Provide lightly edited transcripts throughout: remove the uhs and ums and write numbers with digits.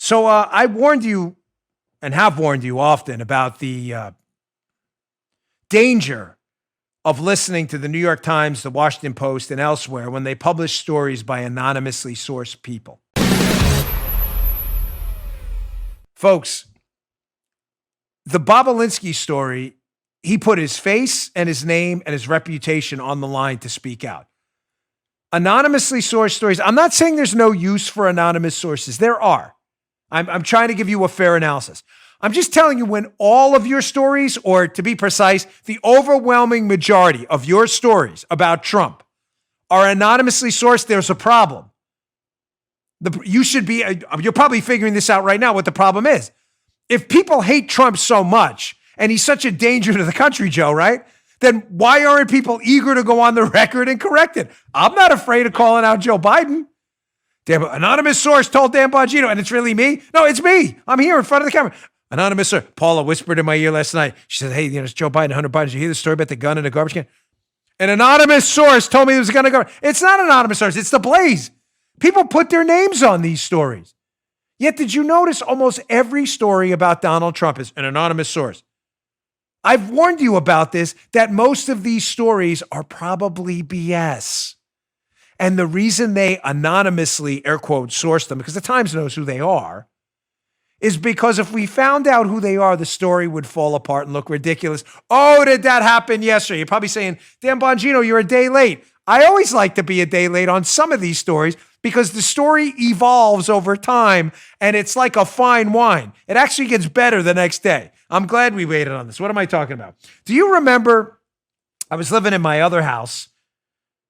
So I warned you and have warned you often about the danger of listening to the New York Times, the Washington Post, and elsewhere when they publish stories by anonymously sourced people. Folks, the Bobolinsky story, he put his face and his name and his reputation on the line to speak out. Anonymously sourced stories. I'm not saying there's no use for anonymous sources. There are. I'm trying to give you a fair analysis. I'm just telling you, when all of your stories, or to be precise, the overwhelming majority of your stories about Trump are anonymously sourced, there's a problem. You're probably figuring this out right now, what the problem is. If people hate Trump so much, and he's such a danger to the country, Joe, right? Then why aren't people eager to go on the record and correct it? I'm not afraid of calling out Joe Biden. Damn, anonymous source told Dan Bongino, and it's really me? No, it's me. I'm here in front of the camera. Anonymous source. Paula whispered in my ear last night. She said, hey, it's Joe Biden, Hunter Biden. Did you hear the story about the gun in the garbage can? An anonymous source told me there was a gun in the garbage. It's not an anonymous source. It's the Blaze. People put their names on these stories. Yet, did you notice almost every story about Donald Trump is an anonymous source? I've warned you about this, that most of these stories are probably BS. And the reason they anonymously, air quote, source them, because the Times knows who they are, is because if we found out who they are, the story would fall apart and look ridiculous. Oh, did that happen yesterday? You're probably saying, Dan Bongino, you're a day late. I always like to be a day late on some of these stories because the story evolves over time and it's like a fine wine. It actually gets better the next day. I'm glad we waited on this. What am I talking about? Do you remember I was living in my other house,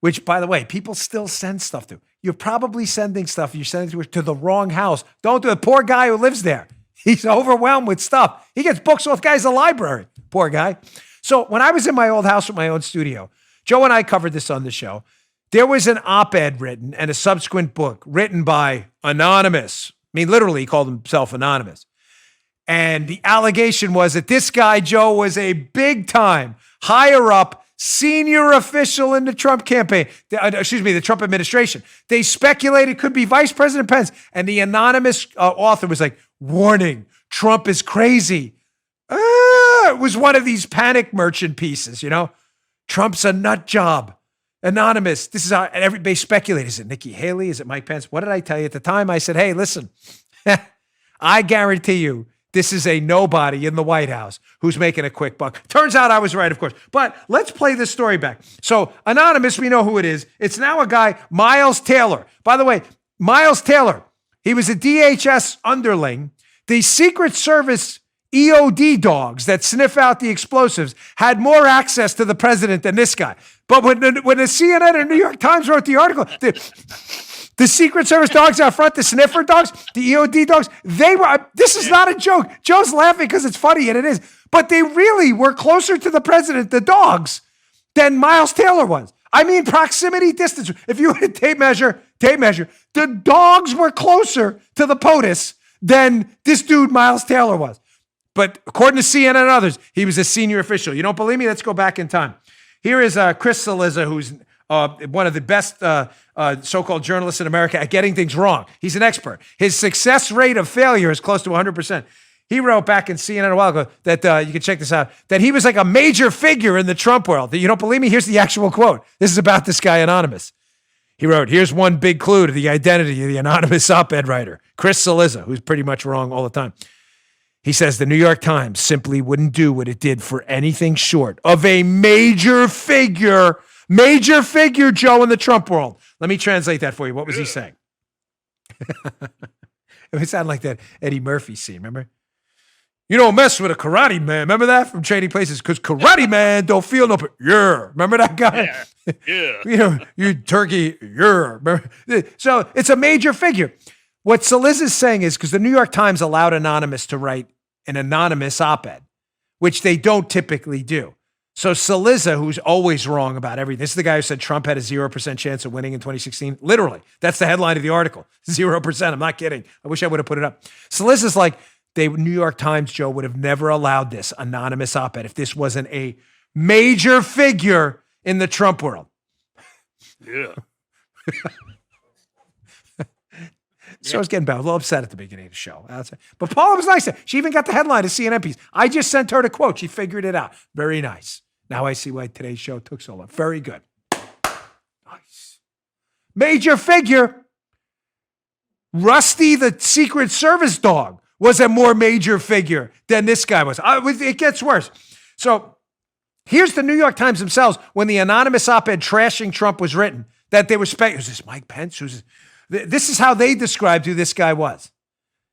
which, by the way, people still send stuff to. You're probably sending stuff. You're sending to the wrong house. Don't do it. Poor guy who lives there. He's overwhelmed with stuff. He gets books off guys in the library. Poor guy. So when I was in my old house with my own studio, Joe and I covered this on the show. There was an op-ed written and a subsequent book written by Anonymous. I mean, literally, he called himself Anonymous. And the allegation was that this guy, Joe, was a big-time, higher-up, senior official in the Trump campaign, the Trump administration. They speculated it could be Vice President Pence. And the anonymous author was like, warning, Trump is crazy. It was one of these panic merchant pieces, Trump's a nut job. Anonymous. This is how everybody speculated. Is it Nikki Haley? Is it Mike Pence? What did I tell you at the time? I said, hey, listen, I guarantee you, this is a nobody in the White House who's making a quick buck. Turns out I was right, of course. But let's play this story back. So Anonymous, we know who it is. It's now a guy, Miles Taylor. By the way, Miles Taylor, he was a DHS underling. The Secret Service EOD dogs that sniff out the explosives had more access to the president than this guy. But when the CNN and New York Times wrote the article, the Secret Service dogs out front, the sniffer dogs, the EOD dogs, this is not a joke. Joe's laughing because it's funny, and it is. But they really were closer to the president, the dogs, than Miles Taylor was. I mean, proximity distance. If you would tape measure, the dogs were closer to the POTUS than this dude, Miles Taylor, was. But according to CNN and others, he was a senior official. You don't believe me? Let's go back in time. Here is Chris Cillizza, who's one of the best so-called journalists in America at getting things wrong. He's an expert. His success rate of failure is close to 100%. He wrote back in CNN a while ago that, you can check this out, that he was like a major figure in the Trump world. You don't believe me? Here's the actual quote. This is about this guy, Anonymous. He wrote, here's one big clue to the identity of the anonymous op-ed writer, Chris Cillizza, who's pretty much wrong all the time. He says the New York Times simply wouldn't do what it did for anything short of a major figure, Joe, in the Trump world. Let me translate that for you. What was he saying? It would sound like that Eddie Murphy scene, remember? You don't mess with a karate man. Remember that from Trading Places? Because karate man don't feel no, yeah. Remember that guy? Yeah. You turkey, yeah. Remember? So it's a major figure. What Cillizza is saying is because the New York Times allowed Anonymous to write an anonymous op-ed, which they don't typically do. So Cillizza, who's always wrong about everything, this is the guy who said Trump had a 0% chance of winning in 2016. Literally, that's the headline of the article. 0%. I'm not kidding. I wish I would have put it up. Cillizza's like, the New York Times, Joe, would have never allowed this anonymous op-ed if this wasn't a major figure in the Trump world. Yeah. Show's getting better. I was a little upset at the beginning of the show. But Paula was nice. She even got the headline of CNN piece. I just sent her the quote. She figured it out. Very nice. Now I see why today's show took so long. Very good. Nice. Major figure. Rusty, the Secret Service dog, was a more major figure than this guy was. It gets worse. So here's the New York Times themselves when the anonymous op-ed trashing Trump was written, that they were who's this, Mike Pence? This is how they described who this guy was.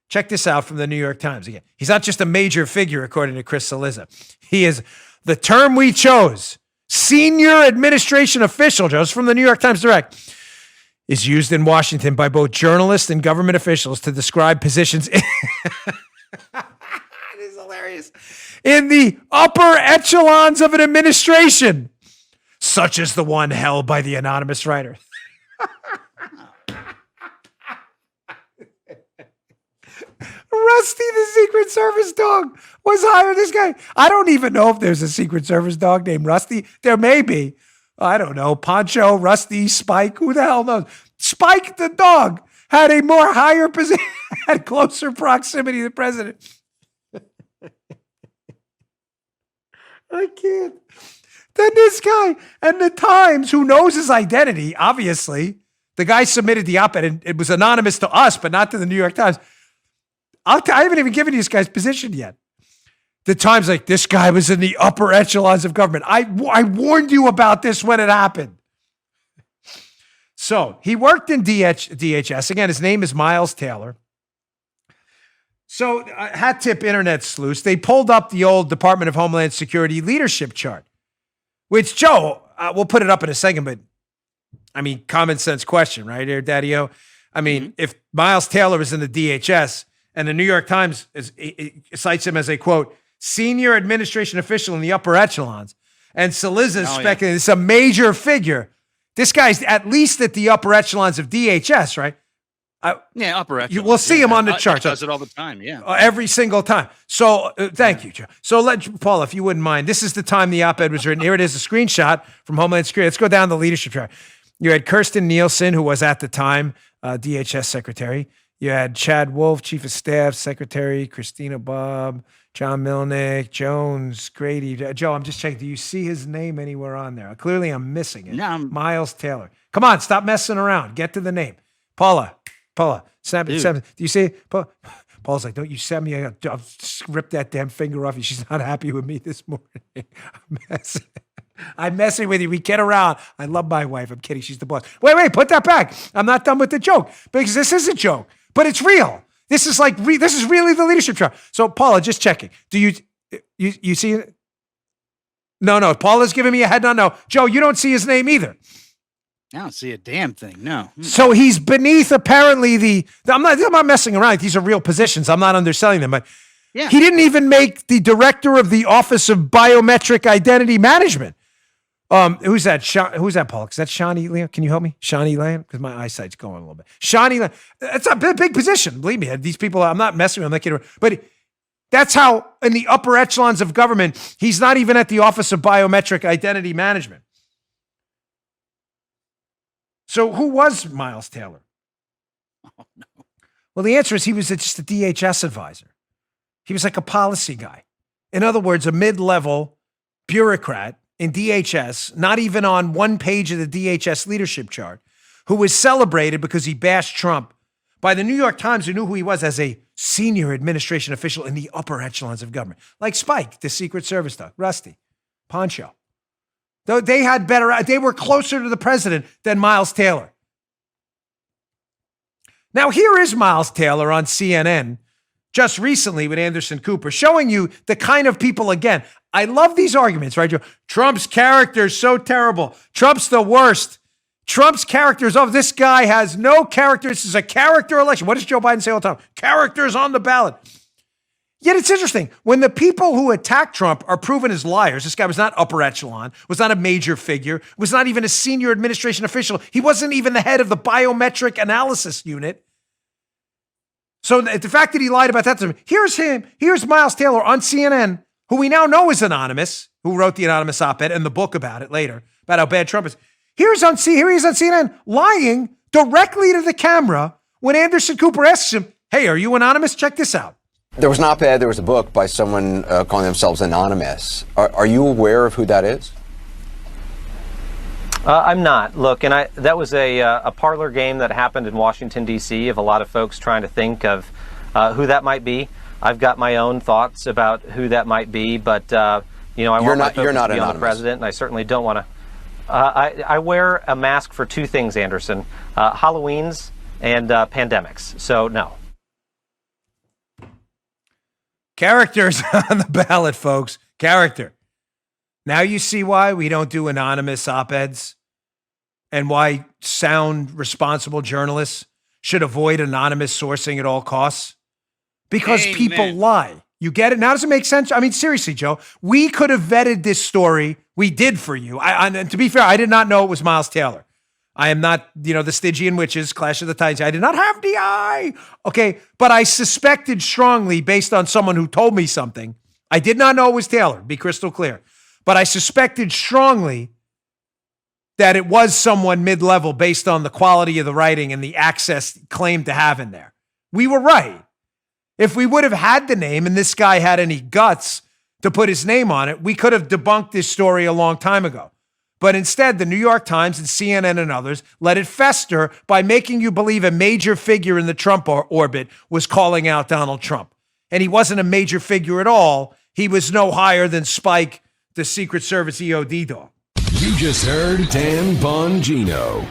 Check this out from the New York Times again. He's not just a major figure, according to Chris Cillizza. He is the term we chose, senior administration official, just from the New York Times Direct, is used in Washington by both journalists and government officials to describe positions it is hilarious, in the upper echelons of an administration, such as the one held by the anonymous writer. Rusty, the Secret Service dog, was hired. This guy, I don't even know if there's a Secret Service dog named Rusty. There may be. I don't know. Poncho, Rusty, Spike, who the hell knows? Spike the dog had a more higher position, had closer proximity to the president. I can't. Then this guy and the Times, who knows his identity, obviously, the guy submitted the op-ed and it was anonymous to us, but not to the New York Times. I haven't even given you this guy's position yet. The Times, like, this guy was in the upper echelons of government. I warned you about this when it happened. So he worked in DHS. Again, his name is Miles Taylor. So hat tip internet sleuths, they pulled up the old Department of Homeland Security leadership chart, which, Joe, we'll put it up in a second, but I mean, common sense question, right here, Daddy-O? I mean, if Miles Taylor is in the DHS and the New York Times cites him as a, quote, senior administration official in the upper echelons, and Cillizza is speculating it's a major figure, this guy's at least at the upper echelons of DHS, right? Upper echelons. You will see him on the chart. Does it all the time, every single time. So thank you, Joe. So Paul, if you wouldn't mind, this is the time the op-ed was written. Here it is, a screenshot from Homeland Security. Let's go down the leadership chart. You had Kirsten Nielsen, who was at the time DHS secretary. You had Chad Wolf, chief of staff, secretary, Christina Bobb, John Milnick, Jones, Grady. Joe, I'm just checking. Do you see his name anywhere on there? Clearly, I'm missing it. No, Miles Taylor. Come on, stop messing around. Get to the name. Paula, snap it. Do you see it? Paul's like, don't you send me? I'll just rip that damn finger off you. She's not happy with me this morning. I'm messing with you. We get around. I love my wife. I'm kidding. She's the boss. Wait, put that back. I'm not done with the joke because this is a joke, but it's real. This is like, this is really the leadership chart. So Paula, just checking. Do you see it? No. Paula's giving me a head nod. No. Joe, you don't see his name either. I don't see a damn thing. No. So he's beneath apparently I'm not messing around. These are real positions. I'm not underselling them, but he didn't even make the director of the Office of Biometric Identity Management. Who's that? Who's that, Paul? Is that Shawnee Lamb? Can you help me? Shawnee Lamb? Because my eyesight's going a little bit. Shawnee Lamb. It's a big position. Believe me. These people, I'm not messing with them. I'm not kidding. But that's how, in the upper echelons of government, he's not even at the Office of Biometric Identity Management. So who was Miles Taylor? Oh, no. Well, the answer is he was just a DHS advisor. He was like a policy guy. In other words, a mid-level bureaucrat in DHS, not even on one page of the DHS leadership chart, who was celebrated because he bashed Trump by the New York Times, who knew who he was as a senior administration official in the upper echelons of government. Like Spike, the Secret Service dog, Rusty, Poncho. They had they were closer to the president than Miles Taylor. Now, here is Miles Taylor on CNN just recently with Anderson Cooper, showing you the kind of people, again, I love these arguments, right, Joe? Trump's character is so terrible. Trump's the worst. Trump's character is over. This guy has no character. This is a character election. What does Joe Biden say all the time? Characters on the ballot. Yet it's interesting. When the people who attack Trump are proven as liars, this guy was not upper echelon, was not a major figure, was not even a senior administration official. He wasn't even the head of the biometric analysis unit. So the fact that he lied about that to him, here's Miles Taylor on CNN, who we now know is anonymous, who wrote the anonymous op-ed and the book about it later, about how bad Trump is. Here he is on CNN lying directly to the camera When Anderson Cooper asks him, hey, are you anonymous? Check this out. There was an op-ed, there was a book by someone calling themselves anonymous. Are you aware of who that is? I'm not. Look, and that was a parlor game that happened in Washington, D.C. of a lot of folks trying to think of who that might be. I've got my own thoughts about who that might be, but I want my focus to be on the president, and I certainly don't want to. I wear a mask for two things, Anderson: Halloweens and pandemics. So no. Characters on the ballot, folks. Character. Now you see why we don't do anonymous op-eds and why sound, responsible journalists should avoid anonymous sourcing at all costs. Because people lie. You get it? Now, does it make sense? I mean, seriously, Joe, we could have vetted this story. We did for you. And to be fair, I did not know it was Miles Taylor. I am not, the Stygian Witches, Clash of the Titans. I did not have the eye. Okay. But I suspected strongly based on someone who told me something. I did not know it was Taylor, be crystal clear. But I suspected strongly that it was someone mid-level based on the quality of the writing and the access claimed to have in there. We were right. If we would have had the name and this guy had any guts to put his name on it, we could have debunked this story a long time ago. But instead, the New York Times and CNN and others let it fester by making you believe a major figure in the Trump orbit was calling out Donald Trump. And he wasn't a major figure at all. He was no higher than Spike, the Secret Service EOD dog. You just heard Dan Bongino.